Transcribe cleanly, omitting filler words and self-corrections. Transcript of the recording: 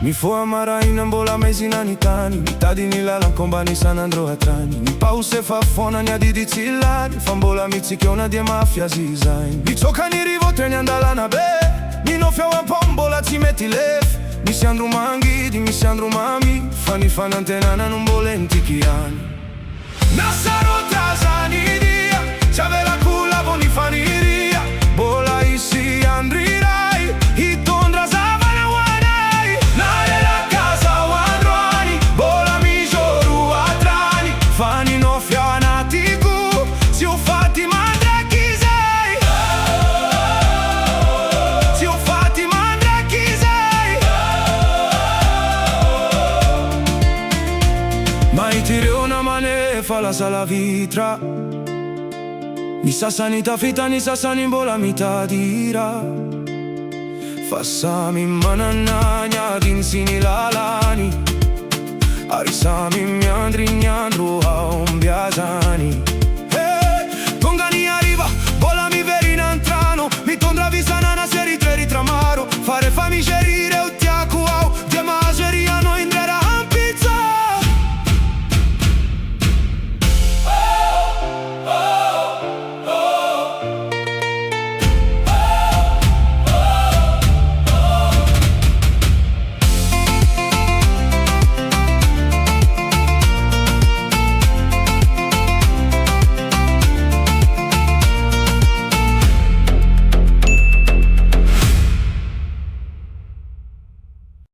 Mifoa maraina mbola mezinany tany, mitadiny lala kombany isan'andro hatrany. Ny pause fa fona ny adidy tsy lany, fa mbola mitsikona dia mafiazy izany. Mitsoka ny rivo teny andalana be, minofy ao am-pao mbola tsy mety lefy. Misy andro mangidy, misy andro mamy, fa ny fanantenana no mbola entikiany. Nasarota zany dia, tsy avela kulavo ny faniria. Mbola isi andri ray, hitondra zavana hoanay. Nalela kaza ho androany, mbola mijoro atrany. Fa ny nofy ao anatiko, tsy ho faty mandraky zay. Tsy ho faty mandraky zay. Maitireo namane fa lasa la vitra. Ny sasany tafita, ny sasany mbola mitadira. Fa samy manana ny adiny sy ny lalany, ary samy miandry ny andro ao mbiazany.